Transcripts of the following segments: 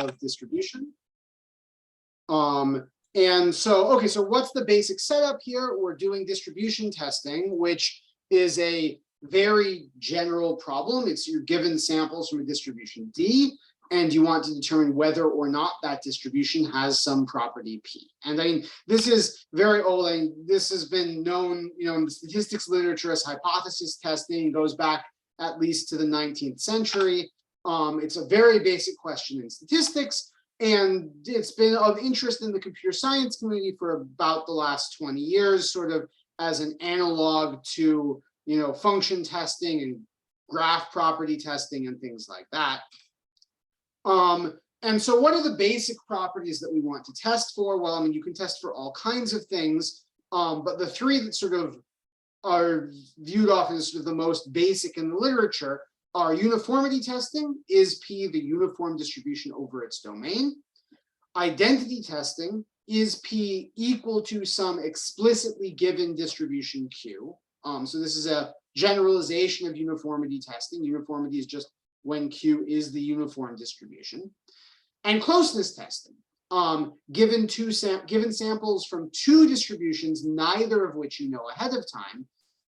of distribution. And so, okay, so what's the basic setup here? We're doing distribution testing, which is a very general problem. It's you're given samples from a distribution D, and you want to determine whether or not that distribution has some property P. And I mean, this is very old, and this has been known, in the statistics literature as hypothesis testing. It goes back at least to the 19th century. It's a very basic question in statistics, and it's been of interest in the computer science community for about the last 20 years, sort of as an analog to, function testing and graph property testing and things like that. And so what are the basic properties that we want to test for? Well, I mean, you can test for all kinds of things, but the three that sort of are viewed often as sort of the most basic in the literature are uniformity testing. Is P the uniform distribution over its domain? Identity testing. Is P equal to some explicitly given distribution Q? So this is a generalization of uniformity testing. Uniformity is just when Q is the uniform distribution. And closeness testing. Given samples from two distributions, neither of which you know ahead of time,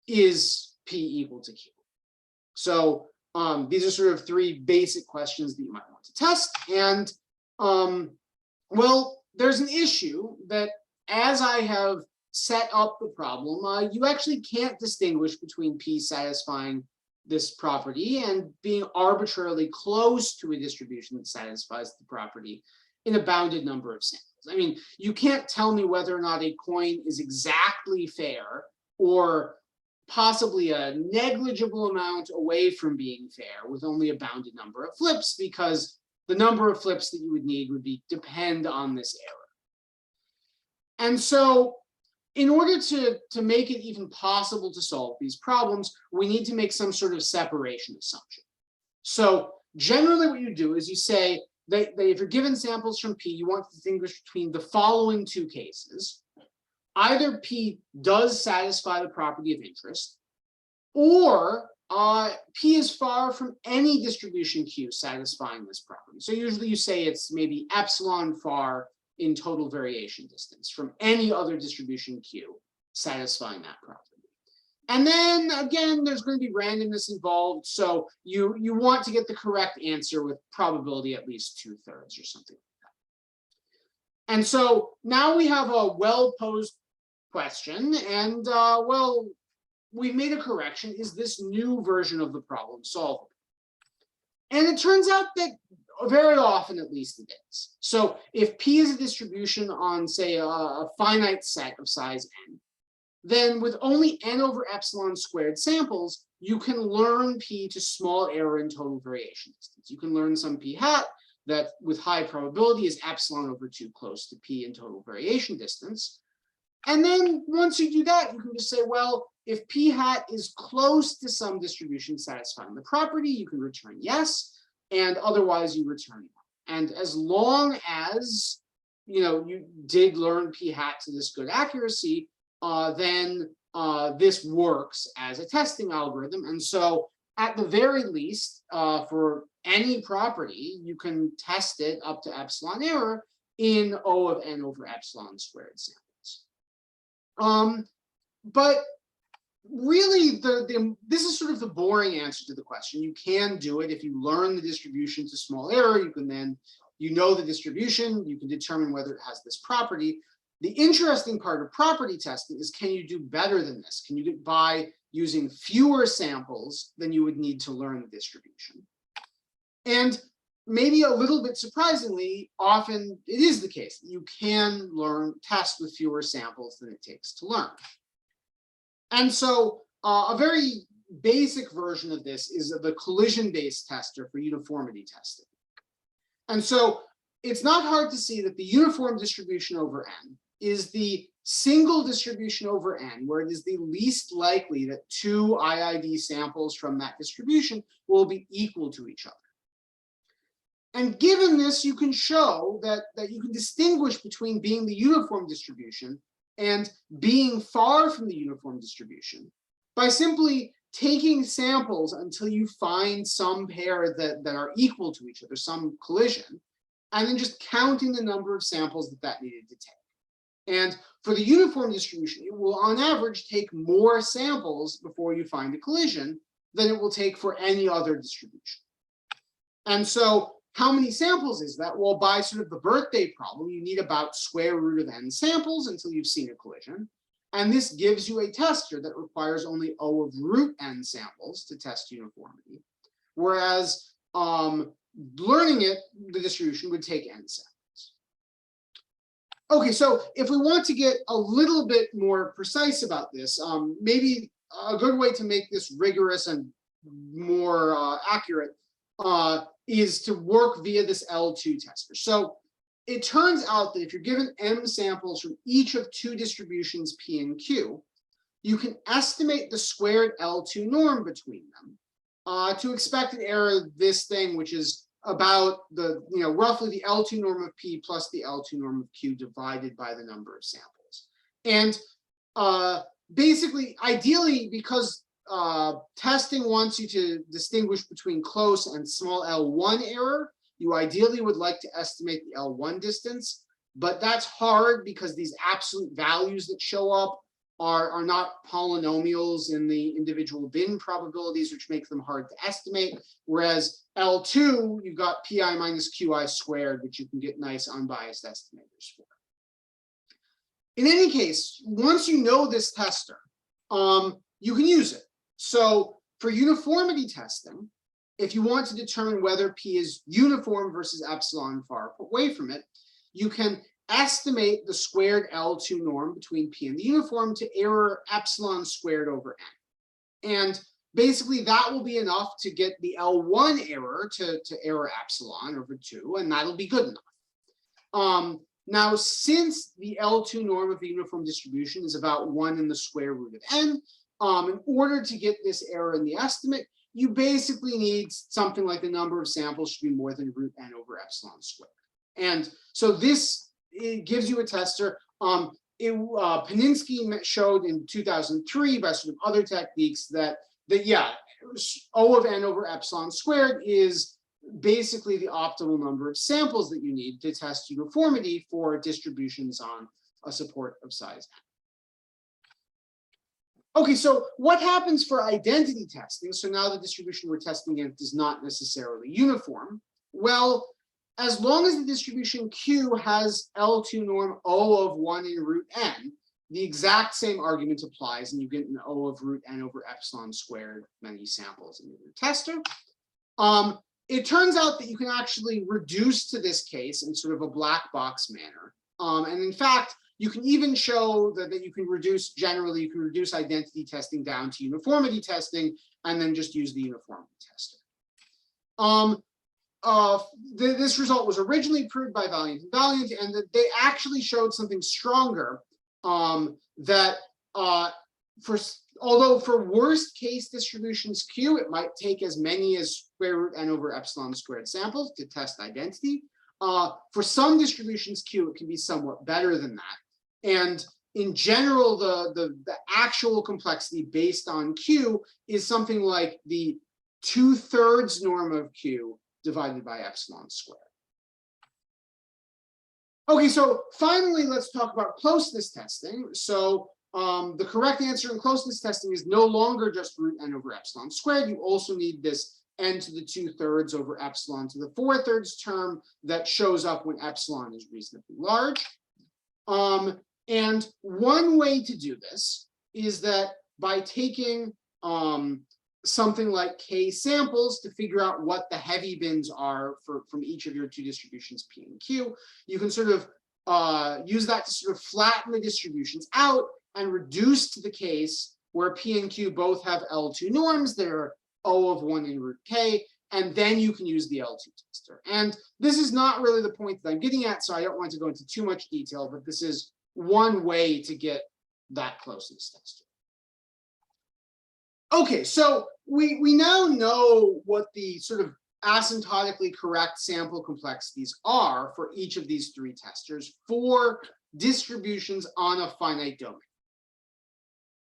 is P equal to Q? So these are sort of three basic questions that you might want to test. And well, there's an issue that as I have set up the problem, you actually can't distinguish between P satisfying this property and being arbitrarily close to a distribution that satisfies the property in a bounded number of samples. I mean, you can't tell me whether or not a coin is exactly fair or possibly a negligible amount away from being fair with only a bounded number of flips, because the number of flips that you would need would depend on this error. And so in order to make it even possible to solve these problems, we need to make some sort of separation assumption. So generally what you do is you say that if you're given samples from P, you want to distinguish between the following two cases. Either P does satisfy the property of interest, or P is far from any distribution Q satisfying this property. So usually you say it's maybe epsilon far in total variation distance from any other distribution Q satisfying that property. And then again, there's going to be randomness involved. So you want to get the correct answer with probability at least 2/3 or something like that. And so now we have a well-posed question, and well, we've made a correction. Is this new version of the problem solvable? And it turns out that very often, at least, it is. So if P is a distribution on, say, a finite set of size n, then with only n over epsilon squared samples, you can learn P to small error in total variation distance. You can learn some P hat that with high probability is epsilon over 2 close to P in total variation distance. And then once you do that, you can just say, well, if P hat is close to some distribution satisfying the property, you can return yes, and otherwise you return no. And as long as you did learn P hat to this good accuracy, then this works as a testing algorithm. And so at the very least, for any property, you can test it up to epsilon error in O of n over epsilon squared samples. But really, this is sort of the boring answer to the question. You can do it if you learn the distribution to small error. You can then, the distribution, you can determine whether it has this property. The interesting part of property testing is, can you do better than this? Can you do it by using fewer samples than you would need to learn the distribution? And maybe a little bit surprisingly, often it is the case that you can test with fewer samples than it takes to learn. And so a very basic version of this is the collision-based tester for uniformity testing. And so it's not hard to see that the uniform distribution over n is the single distribution over n where it is the least likely that two IID samples from that distribution will be equal to each other. And given this, you can show that you can distinguish between being the uniform distribution and being far from the uniform distribution by simply taking samples until you find some pair that are equal to each other, some collision, and then just counting the number of samples that needed to take. And for the uniform distribution, it will on average take more samples before you find a collision than it will take for any other distribution. And so how many samples is that? Well, by sort of the birthday problem, you need about square root of n samples until you've seen a collision. And this gives you a tester that requires only O of root n samples to test uniformity. Whereas learning it, the distribution would take n samples. Okay, so if we want to get a little bit more precise about this, maybe a good way to make this rigorous and more accurate is to work via this L2 tester. So it turns out that if you're given m samples from each of two distributions P and Q, you can estimate the squared L2 norm between them to expected error this thing, which is about the, roughly the L2 norm of P plus the L2 norm of Q divided by the number of samples. And basically, ideally, because testing wants you to distinguish between close and small L1 error, you ideally would like to estimate the L1 distance, but that's hard because these absolute values that show up are not polynomials in the individual bin probabilities, which make them hard to estimate. Whereas L2, you've got PI minus QI squared, which you can get nice unbiased estimators for. In any case, once you know this tester, you can use it. So for uniformity testing, if you want to determine whether P is uniform versus epsilon far away from it, you can estimate the squared L2 norm between P and the uniform to error epsilon squared over n. And basically that will be enough to get the L1 error to error epsilon over 2, and that'll be good enough. Now, since the L2 norm of the uniform distribution is about 1 in the square root of n, in order to get this error in the estimate, you basically need something like the number of samples should be more than root n over epsilon squared. And so this, it gives you a tester. Paninsky showed in 2003 by sort of other techniques that O of n over epsilon squared is basically the optimal number of samples that you need to test uniformity for distributions on a support of size n. Okay, so what happens for identity testing? So now the distribution we're testing against is not necessarily uniform. Well, as long as the distribution Q has L2 norm O of 1 in root n, the exact same argument applies, and you get an O of root n over epsilon squared many samples in your tester. It turns out that you can actually reduce to this case in sort of a black box manner. And in fact, you can even show that you can reduce, generally, you can reduce identity testing down to uniformity testing and then just use the uniformity tester. This result was originally proved by Valiant and Valiant, and that they actually showed something stronger, although for worst case distributions Q, it might take as many as square root n over epsilon squared samples to test identity. For some distributions Q, it can be somewhat better than that. And in general, the actual complexity based on Q is something like the 2/3 norm of Q divided by epsilon squared. Okay, so finally, let's talk about closeness testing. So the correct answer in closeness testing is no longer just root n over epsilon squared. You also need this n to the 2/3 over epsilon to the 4/3 term that shows up when epsilon is reasonably large. And one way to do this is that by taking something like K samples to figure out what the heavy bins are from each of your two distributions P and Q, you can sort of use that to sort of flatten the distributions out and reduce to the case where P and Q both have L2 norms that are O of 1 in root K, and then you can use the L2 tester. And this is not really the point that I'm getting at, so I don't want to go into too much detail, but this is one way to get that closeness tester. Okay, so we now know what the sort of asymptotically correct sample complexities are for each of these three testers for distributions on a finite domain.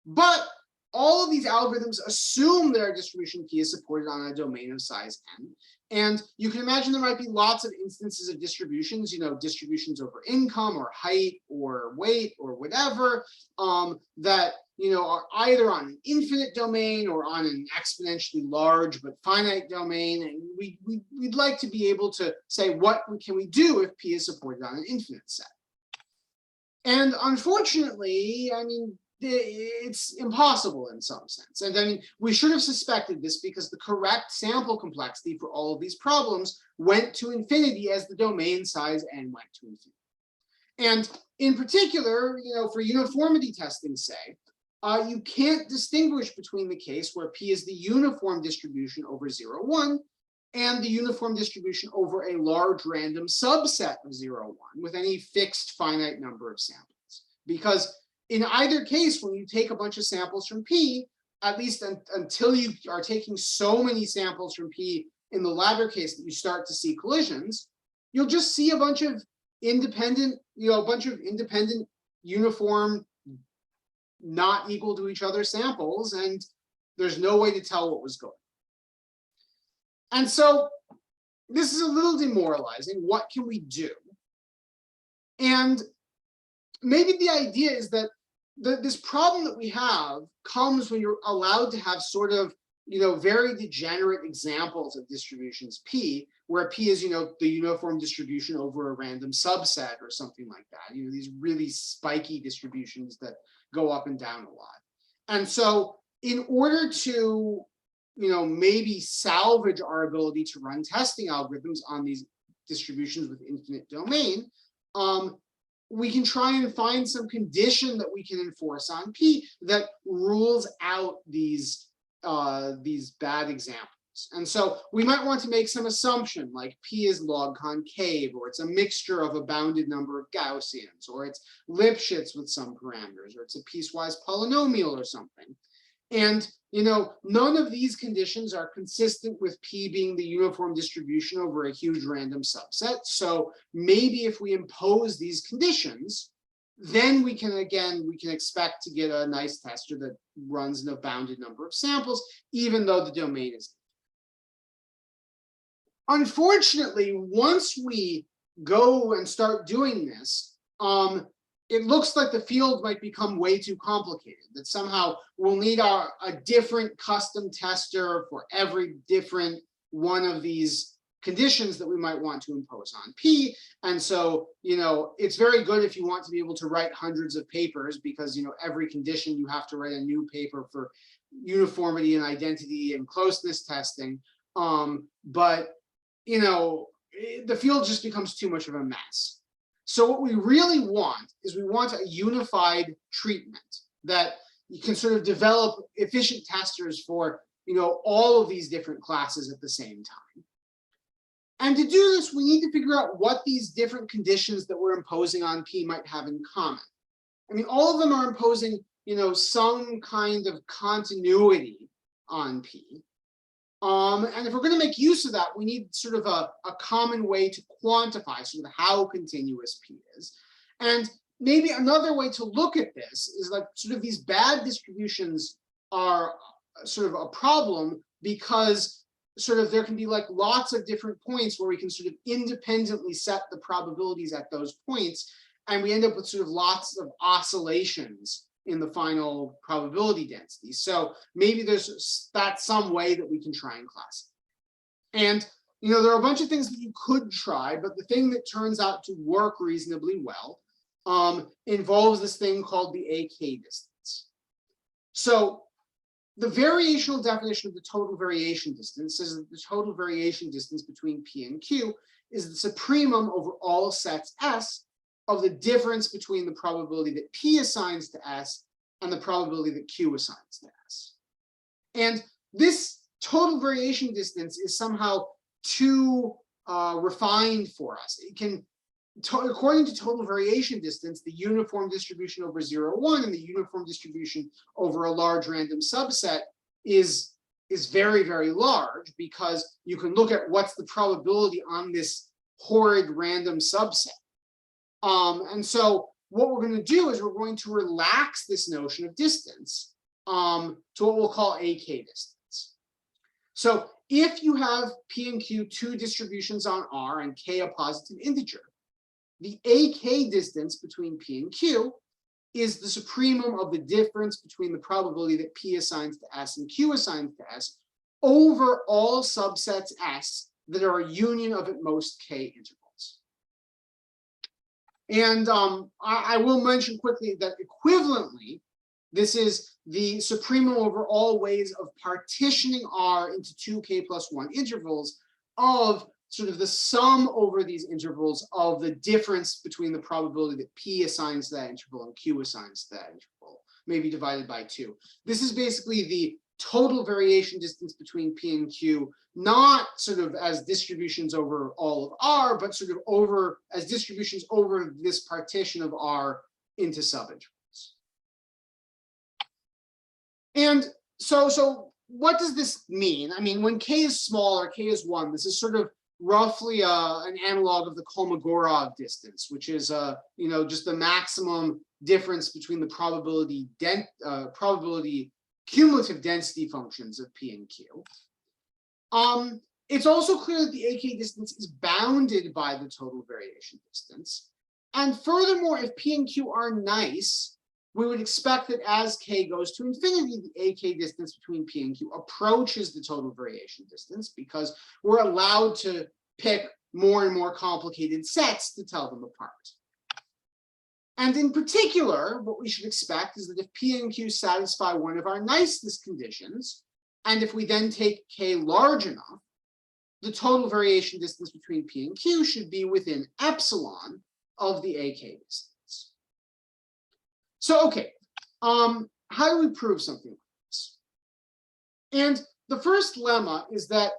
But all of these algorithms assume that our distribution P is supported on a domain of size n. And you can imagine there might be lots of instances of distributions, distributions over income or height or weight or whatever, that are either on an infinite domain or on an exponentially large but finite domain. And we'd like to be able to say, what can we do if P is supported on an infinite set? And unfortunately, it's impossible in some sense. And we should have suspected this because the correct sample complexity for all of these problems went to infinity as the domain size n went to infinity. And in particular, for uniformity testing's sake, you can't distinguish between the case where P is the uniform distribution over 0, 1 and the uniform distribution over a large random subset of 0, 1 with any fixed finite number of samples. Because in either case, when you take a bunch of samples from P, at least until you are taking so many samples from P in the latter case that you start to see collisions, you'll just see a bunch of independent, uniform, not equal to each other samples, and there's no way to tell what was going on. And so this is a little demoralizing. What can we do? And maybe the idea is that this problem that we have comes when you're allowed to have sort of, very degenerate examples of distributions P, where P is, the uniform distribution over a random subset or something like that. These really spiky distributions that go up and down a lot. And so in order to, maybe salvage our ability to run testing algorithms on these distributions with infinite domain, we can try and find some condition that we can enforce on P that rules out these bad examples. And so we might want to make some assumption like P is log concave, or it's a mixture of a bounded number of Gaussians, or it's Lipschitz with some parameters, or it's a piecewise polynomial or something. And none of these conditions are consistent with P being the uniform distribution over a huge random subset. So maybe if we impose these conditions, then we can expect to get a nice tester that runs in a bounded number of samples, even though the domain is. Unfortunately, once we go and start doing this, it looks like the field might become way too complicated, that somehow we'll need a different custom tester for every different one of these conditions that we might want to impose on P. And so, it's very good if you want to be able to write hundreds of papers, because, every condition you have to write a new paper for uniformity and identity and closeness testing. But, the field just becomes too much of a mess. So what we really want is we want a unified treatment that you can sort of develop efficient testers for, all of these different classes at the same time. And to do this, we need to figure out what these different conditions that we're imposing on P might have in common. All of them are imposing, some kind of continuity on P. And if we're going to make use of that, we need sort of a common way to quantify sort of how continuous P is. And maybe another way to look at this is like sort of these bad distributions are sort of a problem because sort of there can be like lots of different points where we can sort of independently set the probabilities at those points, and we end up with sort of lots of oscillations in the final probability density. So maybe that's some way that we can try and classify. And there are a bunch of things that you could try, but the thing that turns out to work reasonably well involves this thing called the AK distance. So the variational definition of the total variation distance says that the total variation distance between P and Q is the supremum over all sets S of the difference between the probability that P assigns to S and the probability that Q assigns to S. And this total variation distance is somehow too refined for us. It can, according to total variation distance, the uniform distribution over 0, 1 and the uniform distribution over a large random subset is very, very large, because you can look at what's the probability on this horrid random subset. And so what we're going to do is we're going to relax this notion of distance to what we'll call AK distance. So if you have P and Q two distributions on R and K a positive integer, the AK distance between P and Q is the supremum of the difference between the probability that P assigns to S and Q assigns to S over all subsets S that are a union of at most K intervals. And I will mention quickly that equivalently, this is the supremum over all ways of partitioning R into two K plus 1 intervals of sort of the sum over these intervals of the difference between the probability that P assigns to that interval and Q assigns to that interval, maybe divided by 2. This is basically the total variation distance between P and Q, not sort of as distributions over all of R, but sort of over as distributions over this partition of R into subintervals. And so what does this mean? I mean, when K is small or K is 1, this is sort of roughly an analog of the Kolmogorov distance, which is just the maximum difference between the probability cumulative density functions of P and Q. It's also clear that the AK distance is bounded by the total variation distance. And furthermore, if P and Q are nice, we would expect that as K goes to infinity, the AK distance between P and Q approaches the total variation distance because we're allowed to pick more and more complicated sets to tell them apart. And in particular, what we should expect is that if P and Q satisfy one of our niceness conditions, and if we then take K large enough, the total variation distance between P and Q should be within epsilon of the AK distance. So, okay, how do we prove something like this? And the first lemma is that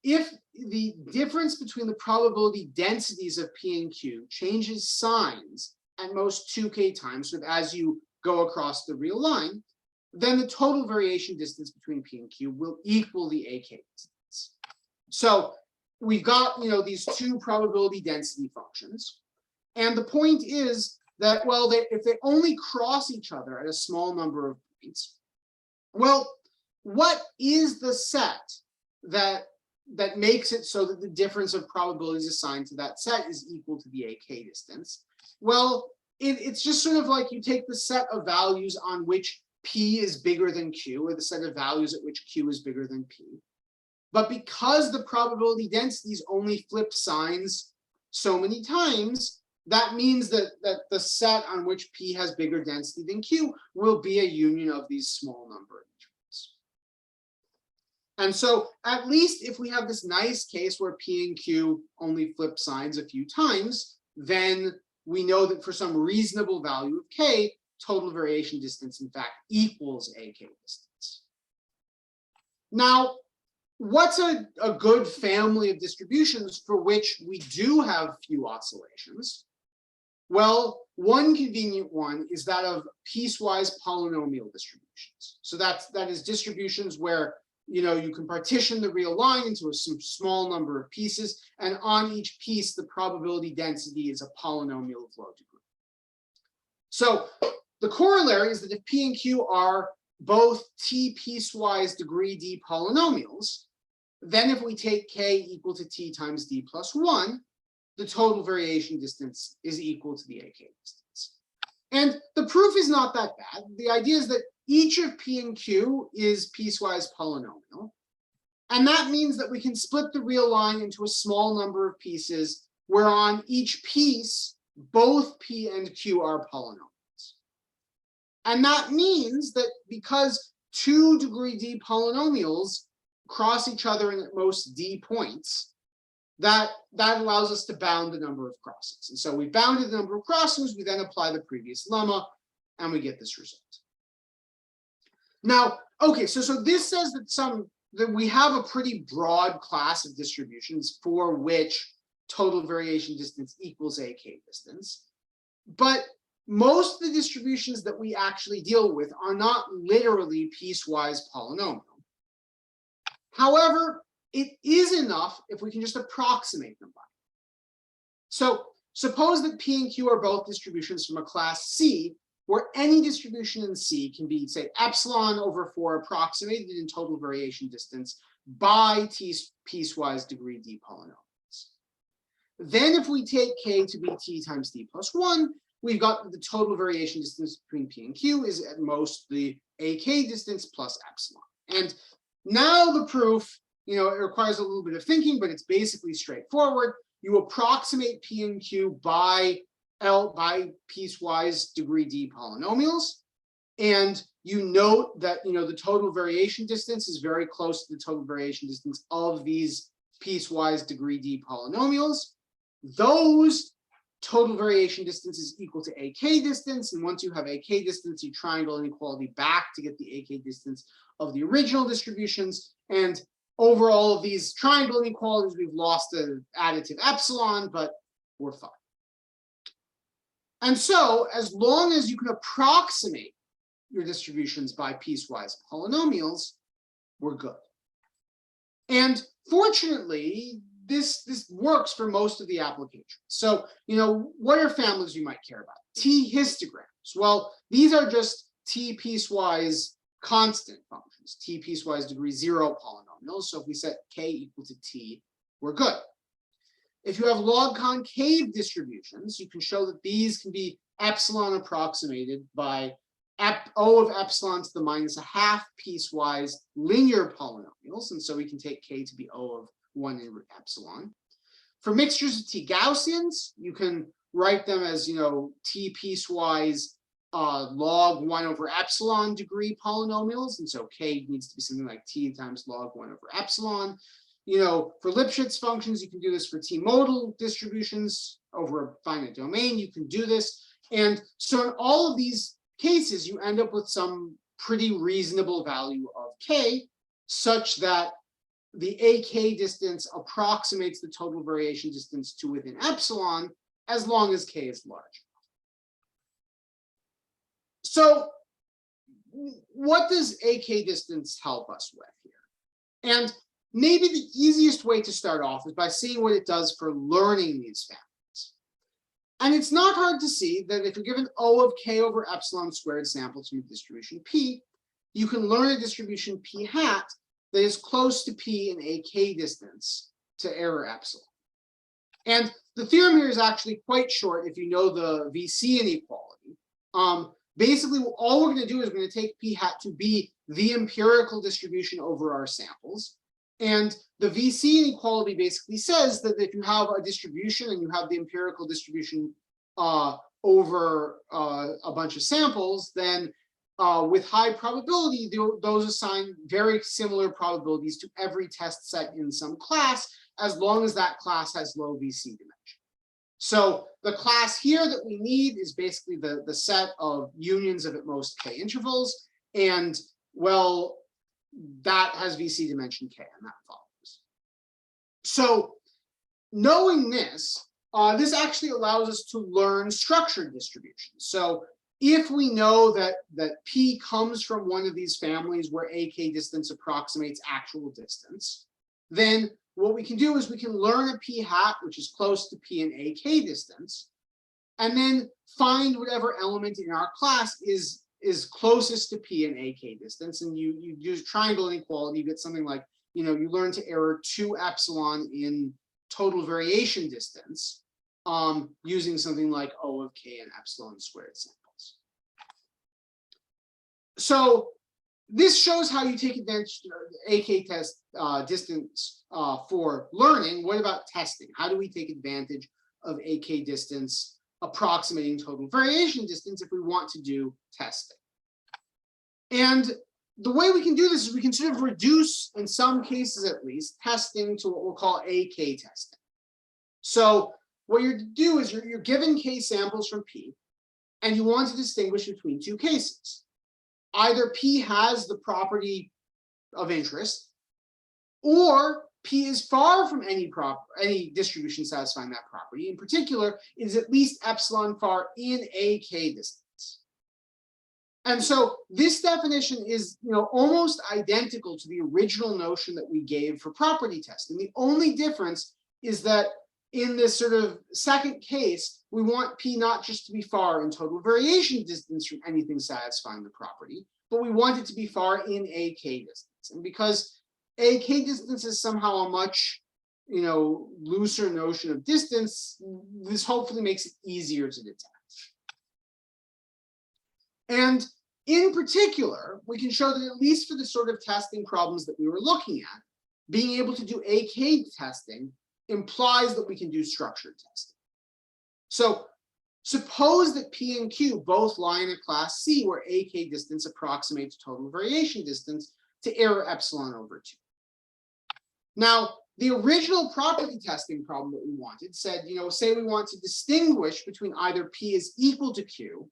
if the difference between the probability densities of P and Q changes signs at most 2K times, so as you go across the real line, then the total variation distance between P and Q will equal the AK distance. So we've got these two probability density functions, and the point is that, well, if they only cross each other at a small number of points, well, what is the set that makes it so that the difference of probabilities assigned to that set is equal to the AK distance? Well, it's just sort of like you take the set of values on which P is bigger than Q, or the set of values at which Q is bigger than P. But because the probability densities only flip signs so many times, that means that the set on which P has bigger density than Q will be a union of these small number intervals. And so at least if we have this nice case where P and Q only flip signs a few times, then we know that for some reasonable value of K, total variation distance, in fact, equals AK distance. Now, what's a good family of distributions for which we do have few oscillations? Well, one convenient one is that of piecewise polynomial distributions. So that is distributions where you can partition the real line into some small number of pieces, and on each piece, the probability density is a polynomial of low degree. So the corollary is that if P and Q are both T piecewise degree D polynomials, then if we take K equal to T times D plus 1, the total variation distance is equal to the AK distance. And the proof is not that bad. The idea is that each of P and Q is piecewise polynomial. And that means that we can split the real line into a small number of pieces where on each piece, both P and Q are polynomials. And that means that because 2 degree D polynomials cross each other in at most D points, that allows us to bound the number of crossings. And so we bounded the number of crossings, we then apply the previous lemma, and we get this result. Now, okay, so this says that we have a pretty broad class of distributions for which total variation distance equals AK distance. But most of the distributions that we actually deal with are not literally piecewise polynomial. However, it is enough if we can just approximate them by. So suppose that P and Q are both distributions from a class C, where any distribution in C can be, say, epsilon over 4 approximated in total variation distance by piecewise degree D polynomials. Then if we take K to be T times D plus 1, we've got the total variation distance between P and Q is at most the AK distance plus epsilon. And now the proof, it requires a little bit of thinking, but it's basically straightforward. You approximate P and Q by piecewise degree D polynomials. And you note that, the total variation distance is very close to the total variation distance of these piecewise degree D polynomials. Those total variation distance is equal to AK distance. And once you have AK distance, you triangle inequality back to get the AK distance of the original distributions. And over all of these triangle inequalities, we've lost the additive epsilon, but we're fine. And so as long as you can approximate your distributions by piecewise polynomials, we're good. And fortunately, this works for most of the applications. So, what are families you might care about? T histograms. Well, these are just T piecewise constant functions, T piecewise degree 0 polynomials. So if we set K equal to T, we're good. If you have log concave distributions, you can show that these can be epsilon approximated by O of epsilon to the minus a half piecewise linear polynomials. And so we can take K to be O of 1 in epsilon. For mixtures of T Gaussians, you can write them as, T piecewise log 1 over epsilon degree polynomials. And so K needs to be something like T times log 1 over epsilon. For Lipschitz functions, you can do this for T-modal distributions over a finite domain. You can do this. And so in all of these cases, you end up with some pretty reasonable value of K, such that the AK distance approximates the total variation distance to within epsilon, as long as K is large. So what does AK distance help us with here? And maybe the easiest way to start off is by seeing what it does for learning these families. And it's not hard to see that if you're given O of K over epsilon squared samples from a distribution P, you can learn a distribution P hat that is close to P in AK distance to error epsilon. And the theorem here is actually quite short if you know the VC inequality. Basically, all we're going to do is we're going to take P hat to be the empirical distribution over our samples. And the VC inequality basically says that if you have a distribution and you have the empirical distribution over a bunch of samples, then with high probability, those assign very similar probabilities to every test set in some class, as long as that class has low VC dimension. So the class here that we need is basically the set of unions of at most K intervals. And well, that has VC dimension K, and that follows. So knowing this, this actually allows us to learn structured distributions. So if we know that P comes from one of these families where AK distance approximates actual distance, then what we can do is we can learn a P hat, which is close to P in AK distance, and then find whatever element in our class is closest to P in AK distance. And you use triangle inequality, you get something like, you learn to error 2 epsilon in total variation distance using something like O of K and epsilon squared samples. So this shows how you take advantage of AK test distance for learning. What about testing? How do we take advantage of AK distance approximating total variation distance if we want to do testing? And the way we can do this is we can sort of reduce, in some cases at least, testing to what we'll call AK testing. So what you do is you're given K samples from P, and you want to distinguish between two cases. Either P has the property of interest, or P is far from any distribution satisfying that property. In particular, it is at least epsilon far in AK distance. And so this definition is almost identical to the original notion that we gave for property testing. The only difference is that in this sort of second case, we want P not just to be far in total variation distance from anything satisfying the property, but we want it to be far in AK distance. And because AK distance is somehow a much, looser notion of distance, this hopefully makes it easier to detect. And in particular, we can show that at least for the sort of testing problems that we were looking at, being able to do AK testing implies that we can do structured testing. So suppose that P and Q both lie in a class C where AK distance approximates total variation distance to error epsilon over 2. Now, the original property testing problem that we wanted said, say we want to distinguish between either P is equal to Q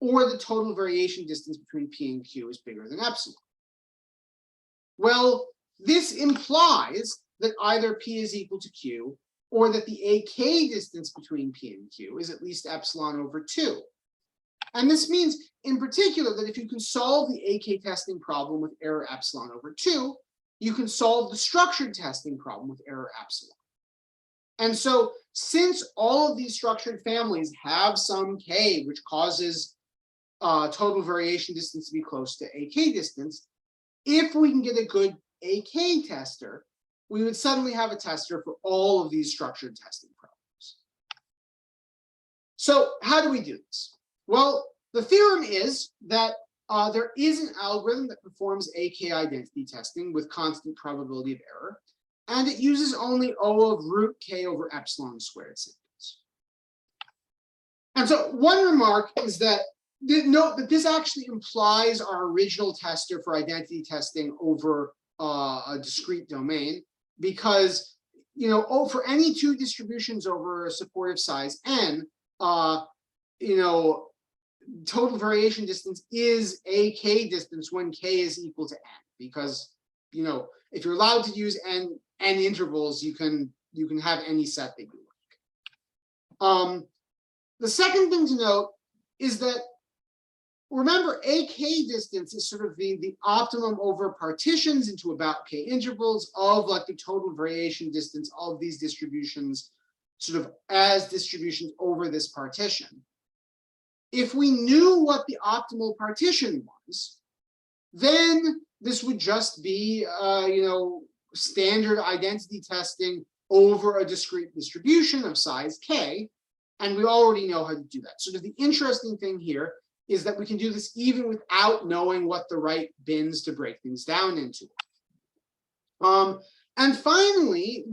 or the total variation distance between P and Q is bigger than epsilon. Well, this implies that either P is equal to Q or that the AK distance between P and Q is at least epsilon over 2. And this means, in particular, that if you can solve the AK testing problem with error epsilon over 2, you can solve the structured testing problem with error epsilon. And so, since all of these structured families have some K, which causes total variation distance to be close to AK distance, if we can get a good AK tester, we would suddenly have a tester for all of these structured testing problems. So how do we do this? Well, the theorem is that there is an algorithm that performs AK identity testing with constant probability of error, and it uses only O of root K over epsilon squared samples. And so one remark is that note that this actually implies our original tester for identity testing over a discrete domain, because for any two distributions over a supportive size n, total variation distance is AK distance when K is equal to n, because if you're allowed to use n intervals, you can have any set that you like. The second thing to note is that, remember, AK distance is sort of the optimum over partitions into about K intervals of like the total variation distance of these distributions sort of as distributions over this partition. If we knew what the optimal partition was, then this would just be, standard identity testing over a discrete distribution of size K, and we already know how to do that. So the interesting thing here is that we can do this even without knowing what the right bins to break things down into. And finally,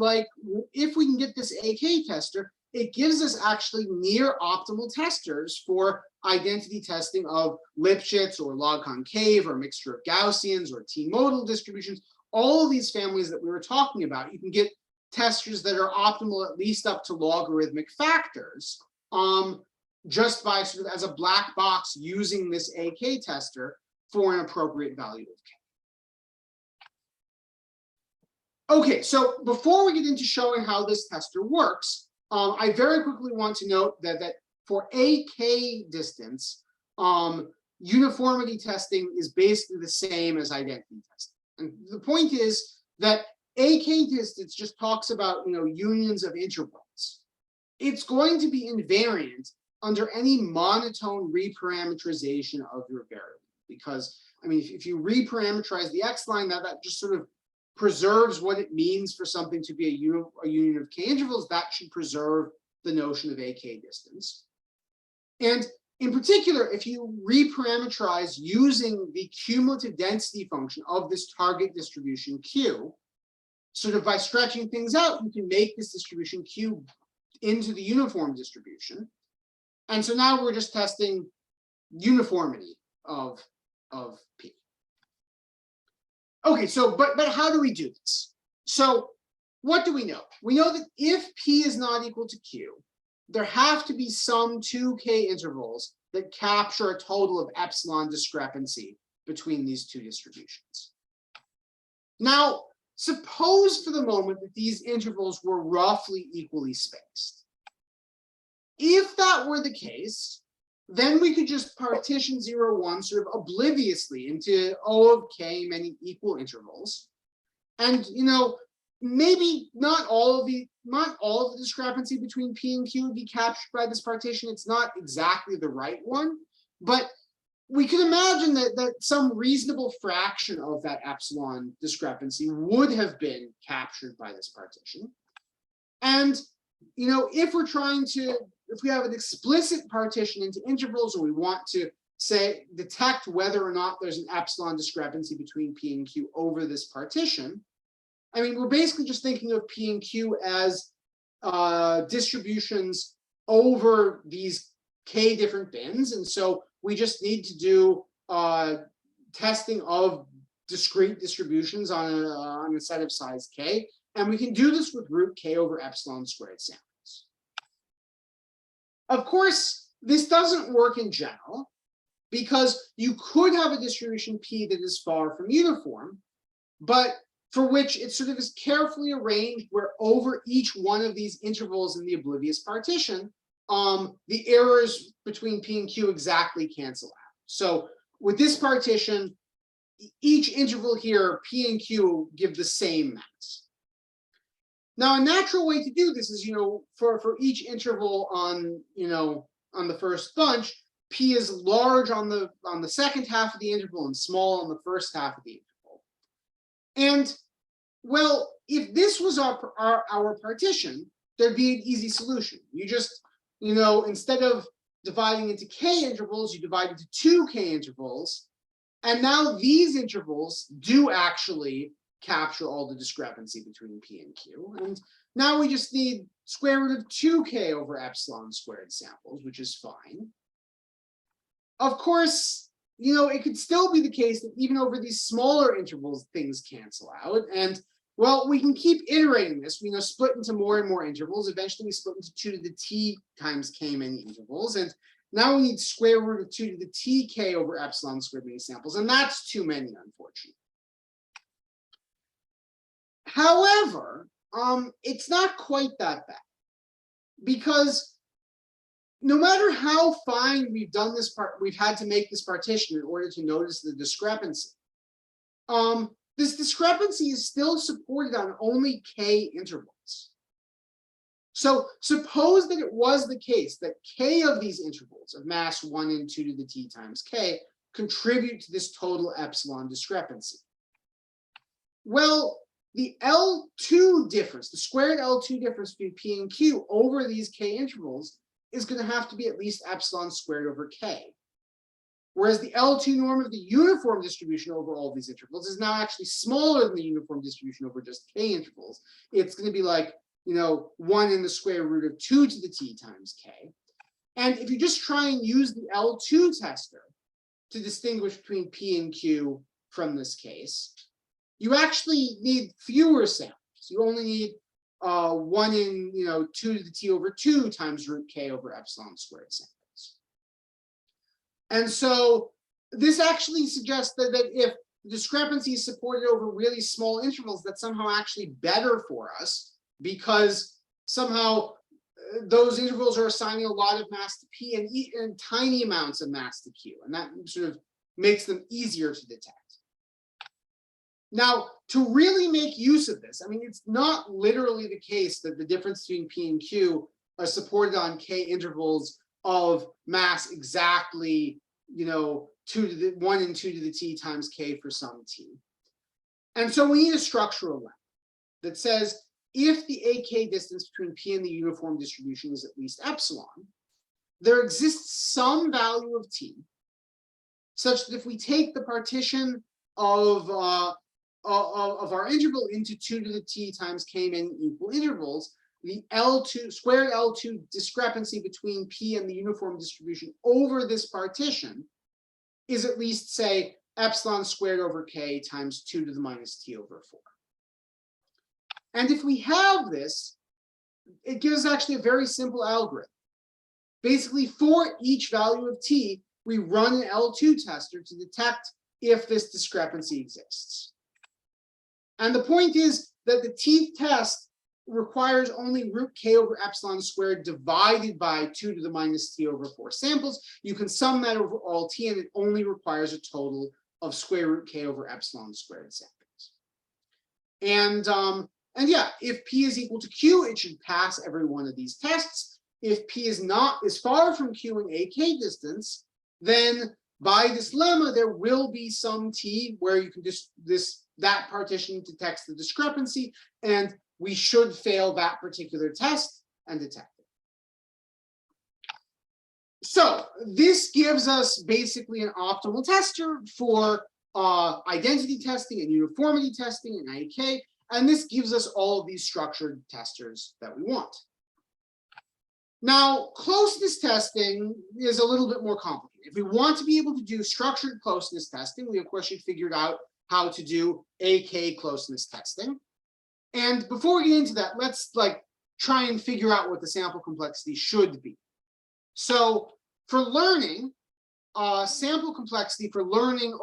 if we can get this AK tester, it gives us actually near optimal testers for identity testing of Lipschitz or log concave or a mixture of Gaussians or T-modal distributions. All of these families that we were talking about, you can get testers that are optimal at least up to logarithmic factors, just by sort of as a black box using this AK tester for an appropriate value of K. Okay, so before we get into showing how this tester works, I very quickly want to note that for AK distance, uniformity testing is basically the same as identity testing. And the point is that AK distance just talks about unions of intervals. It's going to be invariant under any monotone reparameterization of your variable, because if you reparameterize the x line, that just sort of preserves what it means for something to be a union of K intervals. That should preserve the notion of AK distance. And in particular, if you reparameterize using the cumulative density function of this target distribution Q, sort of by stretching things out, you can make this distribution Q into the uniform distribution. And so now we're just testing uniformity of P. Okay, so but how do we do this? So what do we know? We know that if P is not equal to Q, there have to be some 2K intervals that capture a total of epsilon discrepancy between these two distributions. Now, suppose for the moment that these intervals were roughly equally spaced. If that were the case, then we could just partition 0, 1 sort of obliviously into O of K many equal intervals. And, maybe not all of not all of the discrepancy between P and Q would be captured by this partition. It's not exactly the right one, but we could imagine that some reasonable fraction of that epsilon discrepancy would have been captured by this partition. And, if we have an explicit partition into intervals, or we want to detect whether or not there's an epsilon discrepancy between P and Q over this partition, I mean, we're basically just thinking of P and Q as distributions over these k different bins. And so we just need to do testing of discrete distributions on a set of size k. And we can do this with root k over epsilon squared samples. Of course, this doesn't work in general, because you could have a distribution P that is far from uniform, but for which it sort of is carefully arranged where over each one of these intervals in the oblivious partition, the errors between P and Q exactly cancel out. So with this partition, each interval here, P and Q, give the same mass. Now, a natural way to do this is, for each interval on the first bunch, P is large on the second half of the interval and small on the first half of the interval. And well, if this was our partition, there'd be an easy solution. You just, instead of dividing into k intervals, you divide into 2k intervals. And now these intervals do actually capture all the discrepancy between P and Q. And now we just need square root of 2k over epsilon squared samples, which is fine. Of course, it could still be the case that even over these smaller intervals, things cancel out. And well, we can keep iterating this. We split into more and more intervals. Eventually, we split into 2 to the t times k many intervals. And now we need square root of 2 to the tk over epsilon squared many samples. And that's too many, unfortunately. However, it's not quite that bad, because no matter how fine we've done this part, we've had to make this partition in order to notice the discrepancy. This discrepancy is still supported on only k intervals. So suppose that it was the case that k of these intervals of mass 1 and 2 to the t times k contribute to this total epsilon discrepancy. Well, the L2 difference, the squared L2 difference between P and Q over these k intervals is going to have to be at least epsilon squared over k. Whereas the L2 norm of the uniform distribution over all these intervals is now actually smaller than the uniform distribution over just k intervals. It's going to be like, 1 in the square root of 2 to the t times k. And if you just try and use the L2 tester to distinguish between P and Q from this case, you actually need fewer samples. You only need 1 in 2 to the t over 2 times root k over epsilon squared samples. And so this actually suggests that if the discrepancy is supported over really small intervals, that's somehow actually better for us, because somehow those intervals are assigning a lot of mass to P and tiny amounts of mass to Q, and that sort of makes them easier to detect. Now, to really make use of this, I mean, it's not literally the case that the difference between P and Q are supported on k intervals of mass exactly, 1 and 2 to the t times k for some t. And so we need a structural lemma that says if the AK distance between P and the uniform distribution is at least epsilon, there exists some value of t such that if we take the partition of our interval into 2 to the t times k many equal intervals, the squared L2 discrepancy between P and the uniform distribution over this partition is at least, say, epsilon squared over k times 2 to the minus t over 4. And if we have this, it gives actually a very simple algorithm. Basically, for each value of t, we run an L2 tester to detect if this discrepancy exists. And the point is that the t test requires only root k over epsilon squared divided by 2 to the minus t over 4 samples. You can sum that over all t, and it only requires a total of square root k over epsilon squared samples. And And yeah, if P is equal to Q, it should pass every one of these tests. If P is far from Q in AK distance, then by this lemma, there will be some T where you can just that partition detects the discrepancy, and we should fail that particular test and detect it. So this gives us basically an optimal tester for identity testing and uniformity testing and AK, and this gives us all of these structured testers that we want. Now, closeness testing is a little bit more complicated. If we want to be able to do structured closeness testing, we of course should figure out how to do AK closeness testing. And before we get into that, let's try and figure out what the sample complexity should be. So for learning, sample complexity for learning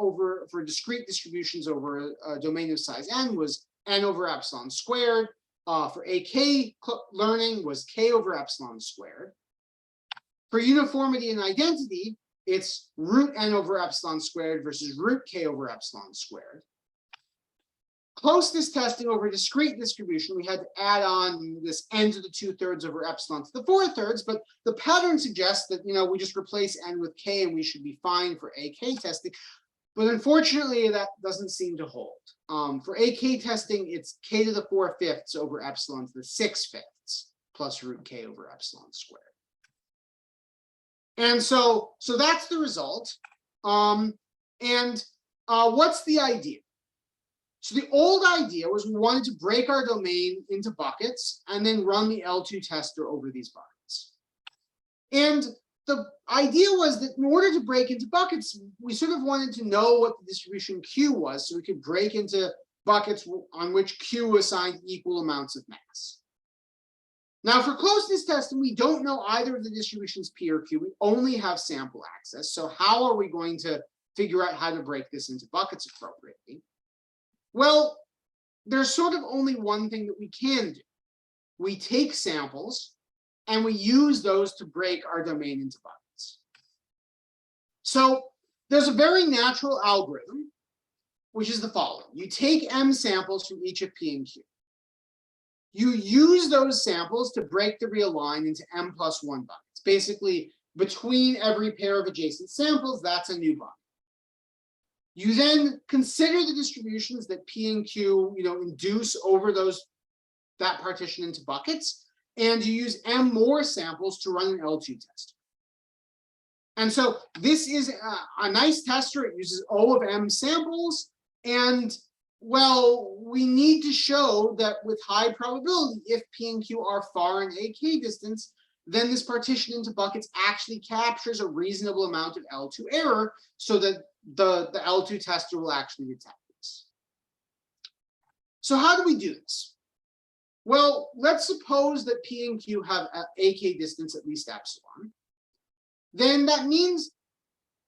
for discrete distributions over a domain of size n was n over epsilon squared. For AK learning was k over epsilon squared. For uniformity and identity, it's root n over epsilon squared versus root k over epsilon squared. Closeness testing over discrete distribution, we had to add on this n to the 2/3 over epsilon to the 4/3, but the pattern suggests that we just replace n with k and we should be fine for AK testing. But unfortunately, that doesn't seem to hold. For AK testing, it's k to the 4/5 over epsilon to the 6/5 plus root k over epsilon squared. And so that's the result. What's the idea? So the old idea was we wanted to break our domain into buckets and then run the L2 tester over these buckets. And the idea was that in order to break into buckets, we sort of wanted to know what the distribution Q was so we could break into buckets on which Q assigned equal amounts of mass. Now for closeness testing, we don't know either of the distributions P or Q. We only have sample access. So how are we going to figure out how to break this into buckets appropriately? Well, there's sort of only one thing that we can do. We take samples and we use those to break our domain into buckets. So there's a very natural algorithm, which is the following. You take M samples from each of P and Q. You use those samples to break the real line into M plus 1 buckets. Basically, between every pair of adjacent samples, that's a new bucket. You then consider the distributions that P and Q, induce over that partition into buckets, and you use M more samples to run an L2 tester. And so this is a nice tester. It uses O of M samples, and well, we need to show that with high probability, if P and Q are far in AK distance, then this partition into buckets actually captures a reasonable amount of L2 error so that the L2 tester will actually detect this. So how do we do this? Well, let's suppose that P and Q have AK distance at least epsilon. Then that means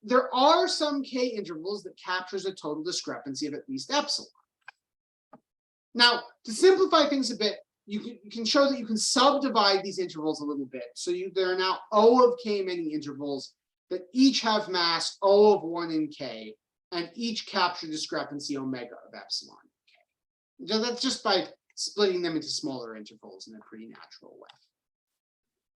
there are some K intervals that captures a total discrepancy of at least epsilon. Now, to simplify things a bit, you can show that you can subdivide these intervals a little bit. So there are now O of K many intervals that each have mass O of 1 in K, and each capture discrepancy omega of epsilon in K. So that's just by splitting them into smaller intervals in a pretty natural way.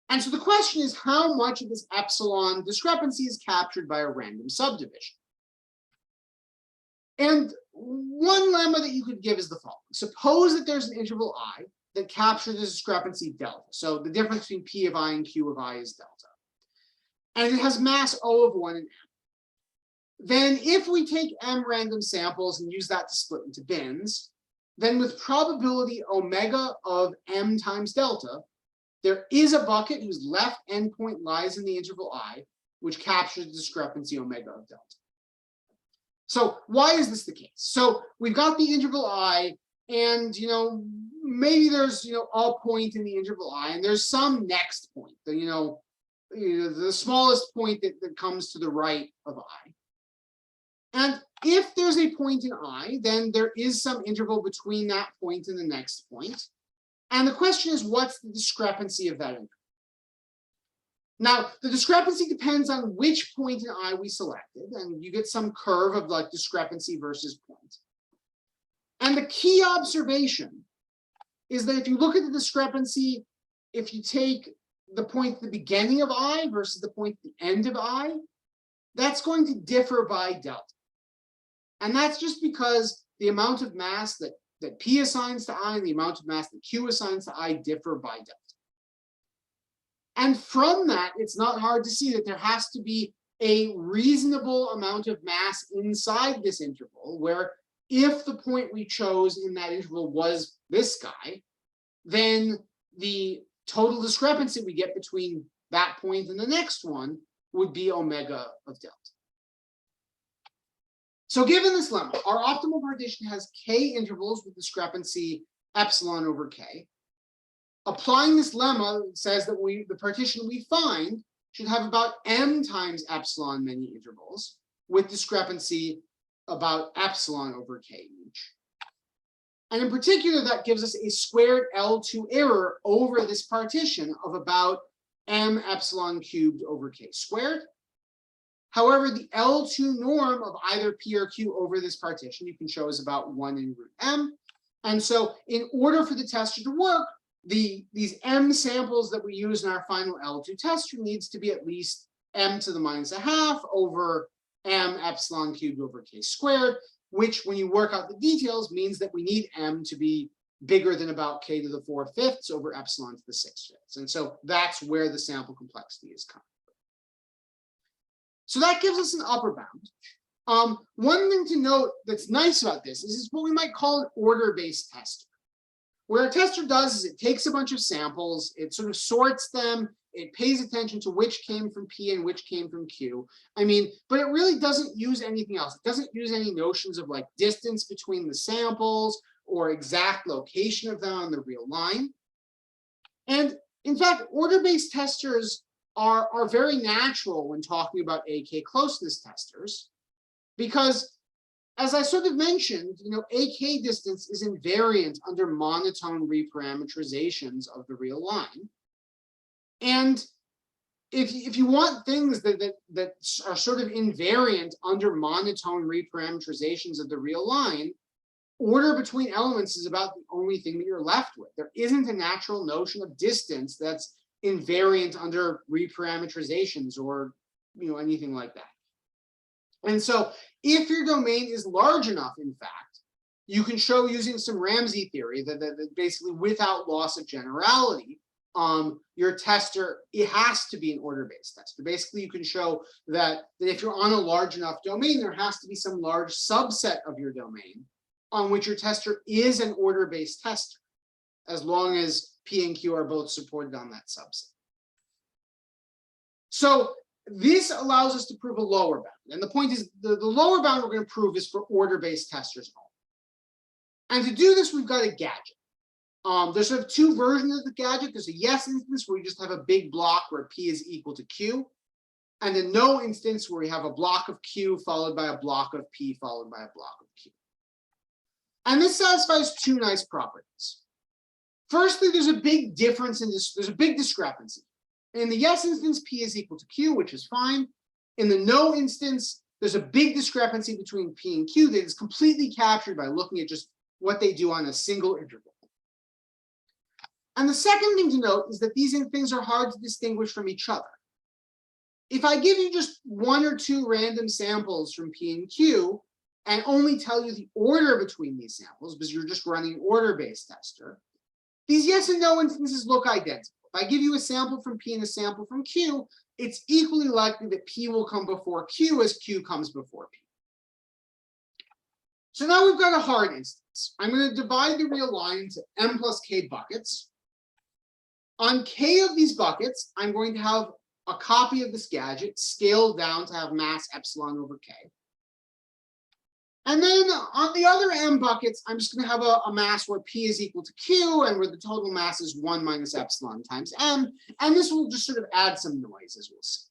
And so the question is, how much of this epsilon discrepancy is captured by a random subdivision? And one lemma that you could give is the following. Suppose that there's an interval I that captures the discrepancy delta. So the difference between P of I and Q of I is delta. And it has mass O of 1 in M. Then if we take M random samples and use that to split into bins, then with probability omega of M times delta, there is a bucket whose left endpoint lies in the interval I, which captures the discrepancy omega of delta. So why is this the case? So we've got the interval I, and maybe there's a point in the interval I, and there's some next point, the smallest point that comes to the right of I. And if there's a point in I, then there is some interval between that point and the next point. And the question is, what's the discrepancy of that interval? Now, the discrepancy depends on which point in I we selected, and you get some curve of discrepancy versus point. And the key observation is that if you look at the discrepancy, if you take the point at the beginning of I versus the point at the end of I, that's going to differ by delta. And that's just because the amount of mass that P assigns to I and the amount of mass that Q assigns to I differ by delta. And from that, it's not hard to see that there has to be a reasonable amount of mass inside this interval, where if the point we chose in that interval was this guy, then the total discrepancy we get between that point and the next one would be omega of delta. So given this lemma, our optimal partition has k intervals with discrepancy epsilon over k. Applying this lemma says that the partition we find should have about m times epsilon many intervals with discrepancy about epsilon over k each. And in particular, that gives us a squared L2 error over this partition of about m epsilon cubed over k squared. However, the L2 norm of either P or Q over this partition you can show is about 1 in root m. And so in order for the tester to work, these m samples that we use in our final L2 tester needs to be at least m to the minus a half over m epsilon cubed over k squared, which when you work out the details means that we need m to be bigger than about k to the 4/5 over epsilon to the 6/5. And so that's where the sample complexity is coming from. So that gives us an upper bound. One thing to note that's nice about this is what we might call an order-based tester. Where a tester does is it takes a bunch of samples, it sort of sorts them, it pays attention to which came from P and which came from Q. But it really doesn't use anything else. It doesn't use any notions of like distance between the samples or exact location of them on the real line. And in fact, order-based testers are very natural when talking about AK closeness testers, because as I sort of mentioned, AK distance is invariant under monotone reparameterizations of the real line. And if you want things that are sort of invariant under monotone reparameterizations of the real line, order between elements is about the only thing that you're left with. There isn't a natural notion of distance that's invariant under reparameterizations or anything like that. And so if your domain is large enough, in fact, you can show using some Ramsey theory that basically without loss of generality, your tester, it has to be an order-based tester. Basically, you can show that if you're on a large enough domain, there has to be some large subset of your domain on which your tester is an order-based tester, as long as P and Q are both supported on that subset. So this allows us to prove a lower bound. And the point is, the lower bound we're going to prove is for order-based testers only. And to do this, we've got a gadget. There's sort of two versions of the gadget. There's a yes instance where you just have a big block where P is equal to Q, and a no instance where we have a block of Q followed by a block of P followed by a block of Q. And this satisfies two nice properties. Firstly, there's a big difference in this, there's a big discrepancy. In the yes instance, P is equal to Q, which is fine. In the no instance, there's a big discrepancy between P and Q that is completely captured by looking at just what they do on a single interval. And the second thing to note is that these things are hard to distinguish from each other. If I give you just one or two random samples from P and Q and only tell you the order between these samples, because you're just running order-based tester, these yes and no instances look identical. If I give you a sample from P and a sample from Q, it's equally likely that P will come before Q as Q comes before P. So now we've got a hard instance. I'm going to divide the real line into m plus k buckets. On k of these buckets, I'm going to have a copy of this gadget scaled down to have mass epsilon over k. And then on the other m buckets, I'm just going to have a mass where P is equal to Q and where the total mass is 1 minus epsilon times m. And this will just sort of add some noise, as we'll see.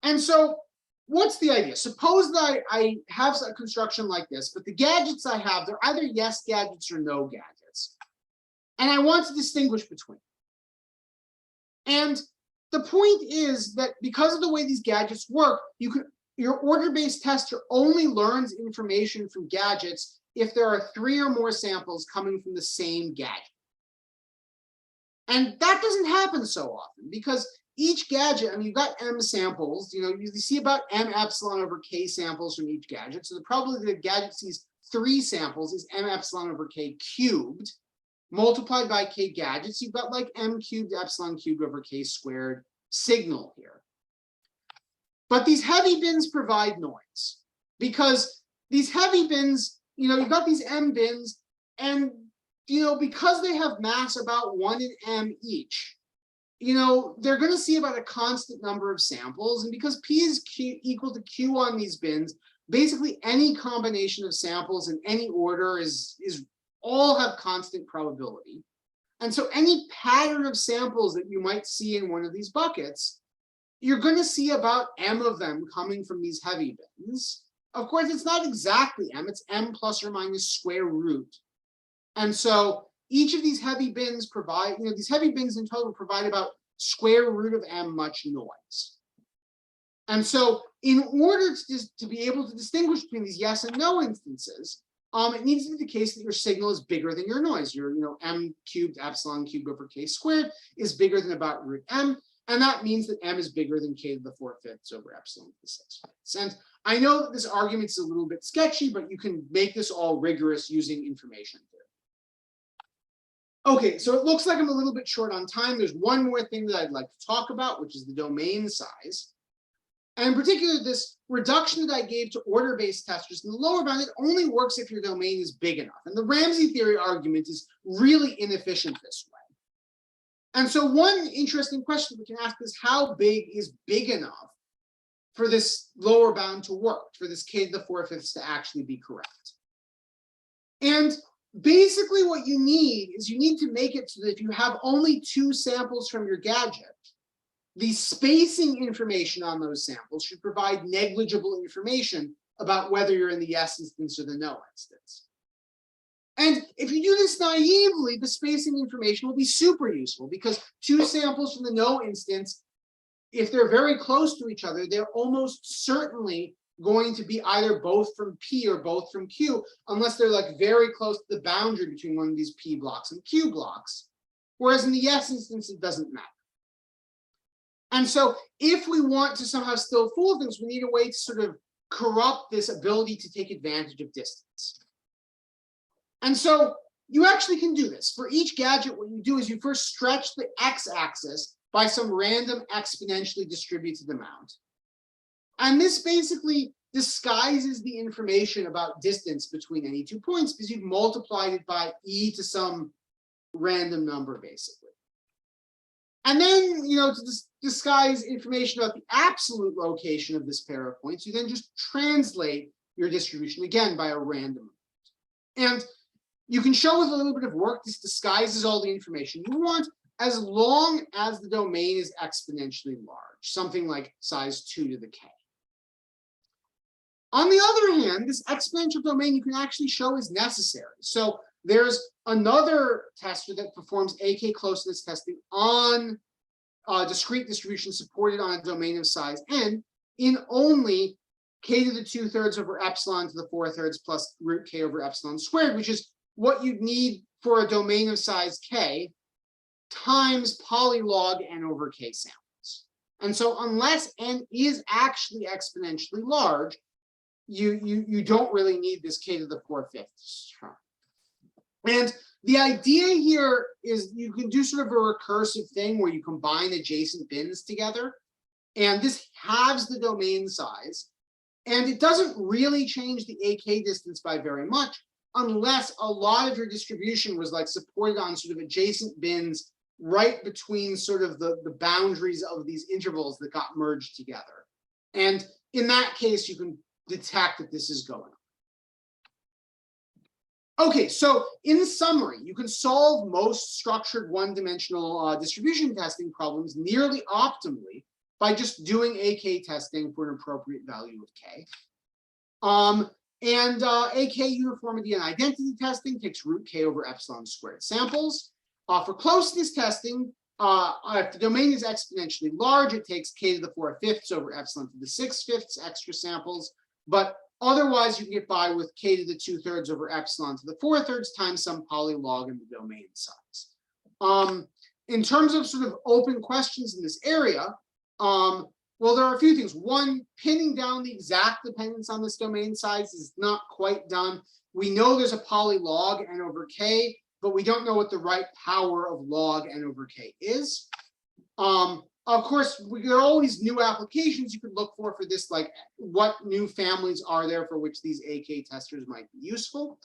And so what's the idea? Suppose that I have a construction like this, but the gadgets I have, they're either yes gadgets or no gadgets. And I want to distinguish between them. And the point is that because of the way these gadgets work, your order-based tester only learns information from gadgets if there are 3 or more samples coming from the same gadget. And that doesn't happen so often because each gadget, I mean, you've got M samples, you see about M epsilon over K samples from each gadget. So the probability that a gadget sees 3 samples is M epsilon over K cubed multiplied by K gadgets. You've got like M cubed epsilon cubed over K squared signal here. But these heavy bins provide noise because these heavy bins, you've got these M bins, and because they have mass about 1 in M each, they're going to see about a constant number of samples. And because P is equal to Q on these bins, basically any combination of samples in any order is all have constant probability. And so any pattern of samples that you might see in one of these buckets, you're going to see about M of them coming from these heavy bins. Of course, it's not exactly M, it's M plus or minus square root. And so each of these heavy bins provide, these heavy bins in total provide about square root of M much noise. And so in order to be able to distinguish between these yes and no instances, it needs to be the case that your signal is bigger than your noise. Your M cubed epsilon cubed over K squared is bigger than about root M. And that means that M is bigger than K to the 4/5 over epsilon to the 6/5. And I know that this argument is a little bit sketchy, but you can make this all rigorous using information theory. Okay, so it looks like I'm a little bit short on time. There's one more thing that I'd like to talk about, which is the domain size. And in particular, this reduction that I gave to order-based testers in the lower bound, it only works if your domain is big enough. And the Ramsey theory argument is really inefficient this way. And so one interesting question we can ask is, how big is big enough for this lower bound to work, for this K to the 4/5 to actually be correct? And basically what you need is you need to make it so that if you have only 2 samples from your gadget, the spacing information on those samples should provide negligible information about whether you're in the yes instance or the no instance. And if you do this naively, the spacing information will be super useful because 2 samples from the no instance, if they're very close to each other, they're almost certainly going to be either both from P or both from Q, unless they're like very close to the boundary between one of these P blocks and Q blocks. Whereas in the yes instance, it doesn't matter. And so if we want to somehow still fool things, we need a way to sort of corrupt this ability to take advantage of distance. And so you actually can do this. For each gadget, what you do is you first stretch the x-axis by some random exponentially distributed amount. And this basically disguises the information about distance between any 2 points because you've multiplied it by e to some random number, basically. And then, to disguise information about the absolute location of this pair of points, you then just translate your distribution again by a random amount. And you can show with a little bit of work, this disguises all the information you want as long as the domain is exponentially large, something like size 2 to the K. On the other hand, this exponential domain you can actually show is necessary. So there's another tester that performs AK closeness testing on discrete distribution supported on a domain of size n in only K to the 2/3 over epsilon to the 4/3 plus root K over epsilon squared, which is what you'd need for a domain of size K times polylog n over K samples. And so unless n is actually exponentially large, you don't really need this K to the 4/5 term. And the idea here is you can do sort of a recursive thing where you combine adjacent bins together, and this halves the domain size, and it doesn't really change the AK distance by very much unless a lot of your distribution was like supported on sort of adjacent bins right between sort of the boundaries of these intervals that got merged together. And in that case, you can detect that this is going on. Okay, so in summary, you can solve most structured one-dimensional distribution testing problems nearly optimally by just doing AK testing for an appropriate value of K. AK uniformity and identity testing takes root K over epsilon squared samples. For closeness testing, if the domain is exponentially large, it takes K to the 4/5 over epsilon to the 6/5 extra samples. But Otherwise, you can get by with k to the 2/3 over epsilon to the 4/3 times some polylog in the domain size. In terms of sort of open questions in this area, well, there are a few things. One, pinning down the exact dependence on this domain size is not quite done. We know there's a polylog n over k, but we don't know what the right power of log n over k is. Of course, there are always new applications you could look for this, like what new families are there for which these AK testers might be useful.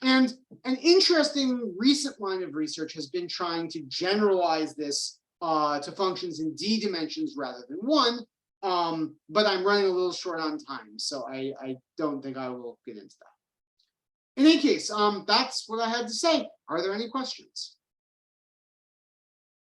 And an interesting recent line of research has been trying to generalize this to functions in d dimensions rather than one, but I'm running a little short on time, so I don't think I will get into that. In any case, that's what I had to say. Are there any questions?